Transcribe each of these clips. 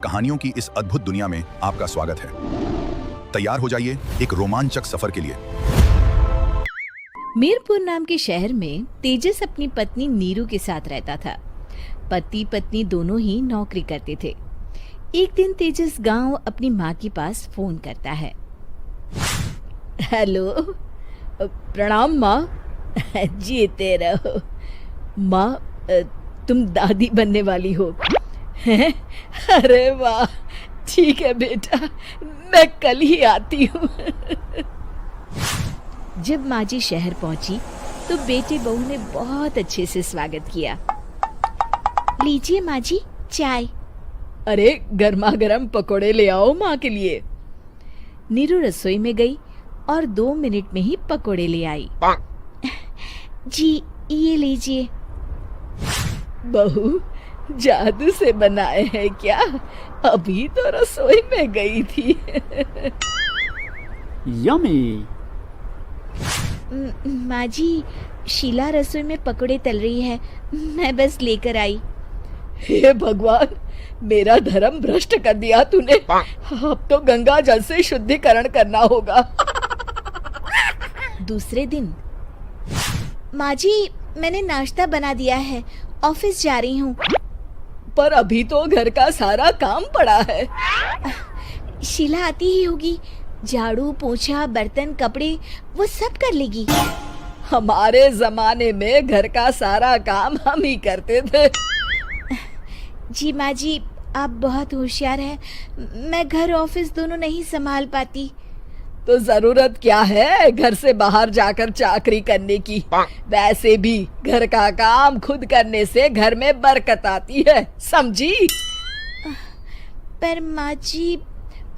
कहानियों की इस अद्भुत दुनिया में आपका स्वागत है। तैयार हो जाइए एक रोमांचक सफर के लिए। मीरपुर नाम के शहर में तेजस अपनी पत्नी नीरू के साथ रहता था। पति पत्नी दोनों ही नौकरी करते थे। एक दिन तेजस गांव अपनी माँ के पास फोन करता है। हेलो, प्रणाम माँ। जीते रहो माँ, तुम दादी बनने वाली हो हैं? अरे वाह, ठीक है बेटा, मैं कल ही आती हूँ। जब माँ जी शहर पहुंची तो बेटे बहू ने बहुत अच्छे से स्वागत किया। लीजिए माँ जी, चाय। अरे गर्मा गर्म पकोड़े ले आओ माँ के लिए। नीरू रसोई में गई और 2 मिनट में ही पकोड़े ले आई। जी ये लीजिए। बहू जादू से बनाए हैं क्या? अभी तो रसोई में गई थी। यम्मी। माँ जी, शीला रसोई में पकोड़े तल रही है, मैं बस लेकर आई। हे भगवान, मेरा धर्म भ्रष्ट कर दिया तूने। अब तो गंगा जल से शुद्धिकरण करना होगा। दूसरे दिन, माँ जी मैंने नाश्ता बना दिया है, ऑफिस जा रही हूँ। पर अभी तो घर का सारा काम पड़ा है। शीला आती ही होगी, झाड़ू पोछा बर्तन कपड़े वो सब कर लेगी। हमारे जमाने में घर का सारा काम हम ही करते थे। जी माँ जी, आप बहुत होशियार हैं, मैं घर ऑफिस दोनों नहीं संभाल पाती। तो जरूरत क्या है घर से बाहर जाकर चाकरी करने की? वैसे भी घर का काम खुद करने से घर में बरकत आती है, समझी? पर माँ जी,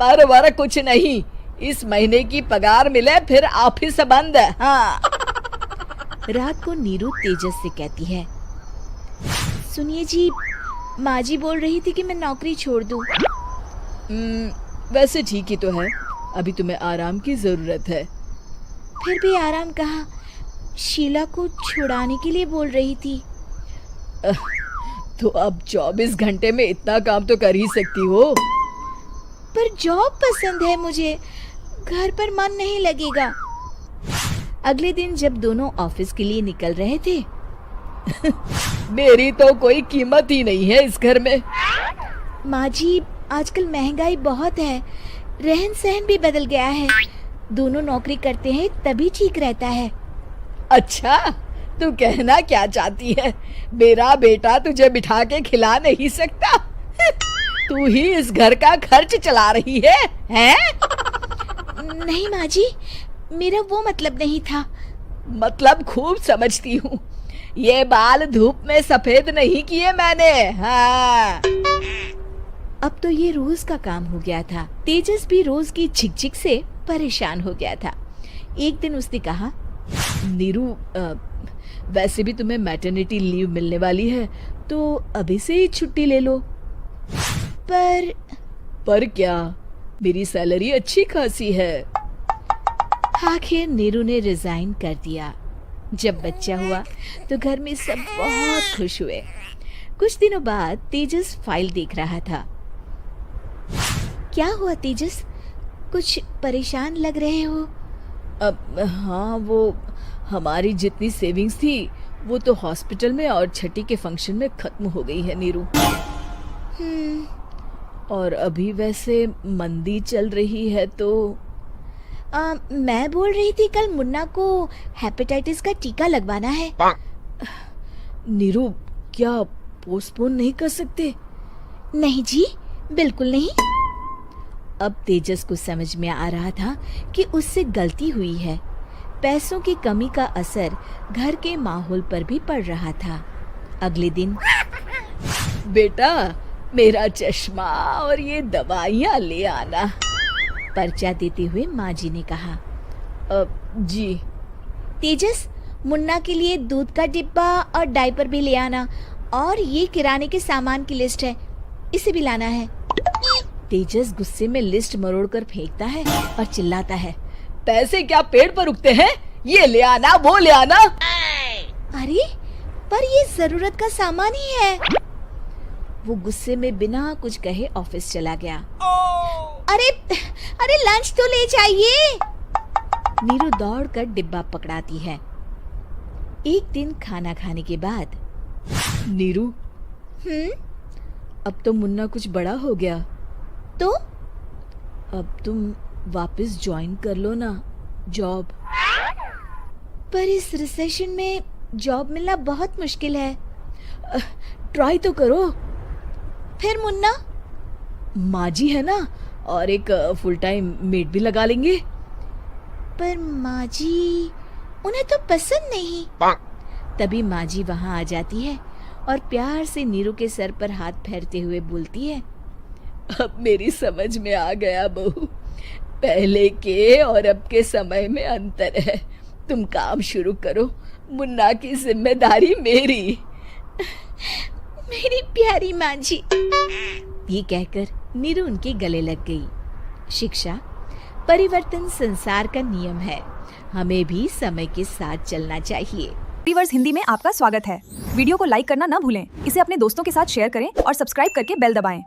पर वर कुछ नहीं, इस महीने की पगार मिले फिर ऑफिस बंद है। हाँ। रात को नीरू तेजस से कहती है, सुनिए जी, माँ जी बोल रही थी कि मैं नौकरी छोड़ दूं। वैसे ठीक ही तो है, अभी तुम्हें आराम की जरूरत है। फिर भी आराम कहाँ, शीला को छुड़ाने के लिए बोल रही थी। तो अब 24 घंटे में इतना काम तो कर ही सकती हो। पर जॉब पसंद है मुझे, घर पर मन नहीं लगेगा। अगले दिन जब दोनों ऑफिस के लिए निकल रहे थे, मेरी तो कोई कीमत ही नहीं है इस घर में। माँ जी, आजकल महंगाई बहुत है, रहन सहन भी बदल गया है, दोनों नौकरी करते हैं तभी ठीक रहता है। अच्छा, तू कहना क्या चाहती है? मेरा बेटा तुझे बिठा के खिला नहीं सकता? तू ही इस घर का खर्च चला रही है, हैं? नहीं माँ जी, मेरा वो मतलब नहीं था। मतलब खूब समझती हूँ, ये बाल धूप में सफेद नहीं किए मैंने। हाँ। अब तो ये रोज का काम हो गया था। तेजस भी रोज की झिकझिक से परेशान हो गया था। एक दिन उसने कहा, नीरू, वैसे भी तुम्हें मैटरनिटी लीव मिलने वाली है, तो अभी से ही छुट्टी ले लो। पर क्या, मेरी सैलरी अच्छी खासी है। आखिर नीरू ने रिजाइन कर दिया। जब बच्चा हुआ तो घर में सब बहुत खुश हुए। कुछ दिनों बाद तेजस फाइल देख रहा था। क्या हुआ तेजस, कुछ परेशान लग रहे हो? हाँ, वो हमारी जितनी सेविंग्स थी वो तो हॉस्पिटल में और छठी के फंक्शन में खत्म हो गई है नीरू। और अभी वैसे मंदी चल रही है तो मैं बोल रही थी कल मुन्ना को हेपेटाइटिस का टीका लगवाना है। नीरू, क्या पोस्टपोन नहीं कर सकते? नहीं जी, बिल्कुल नहीं। अब तेजस को समझ में आ रहा था कि उससे गलती हुई है। पैसों की कमी का असर घर के माहौल पर भी पड़ रहा था। अगले दिन, बेटा मेरा चश्मा और ये दवाइयाँ ले आना, पर्चा देते हुए माँ जी ने कहा। जी। तेजस, मुन्ना के लिए दूध का डिब्बा और डायपर भी ले आना, और ये किराने के सामान की लिस्ट है, इसे भी लाना है। तेजस गुस्से में लिस्ट मरोड़कर फेंकता है और चिल्लाता है, पैसे क्या पेड़ पर उगते हैं? ये ले आना, वो ले आना। अरे पर ये जरूरत का सामान ही है। वो गुस्से में बिना कुछ कहे ऑफिस चला गया। अरे अरे लंच तो ले जाइए। नीरू दौड़कर डिब्बा पकड़ाती है। एक दिन खाना खाने के बाद, नीरू, अब तो मुन्ना कुछ बड़ा हो गया, तो अब तुम वापस ज्वाइन कर लो ना जॉब। पर इस रिसेशन में जॉब मिलना बहुत मुश्किल है। ट्राई तो करो। फिर मुन्ना, माँ जी है ना, और एक फुल टाइम मेड भी लगा लेंगे। पर माँ जी, उन्हें तो पसंद नहीं। तभी माँ जी वहाँ आ जाती है और प्यार से नीरू के सर पर हाथ फेरते हुए बोलती है, अब मेरी समझ में आ गया बहू, पहले के और अब के समय में अंतर है। तुम काम शुरू करो, मुन्ना की जिम्मेदारी मेरी। मेरी प्यारी माँ जी। ये कहकर नीरू उनके गले लग गई। शिक्षा, परिवर्तन संसार का नियम है, हमें भी समय के साथ चलना चाहिए। वीवर्स, हिंदी में आपका स्वागत है। वीडियो को लाइक करना ना भूलें, इसे अपने दोस्तों के साथ शेयर करें और सब्सक्राइब करके बेल दबाएं।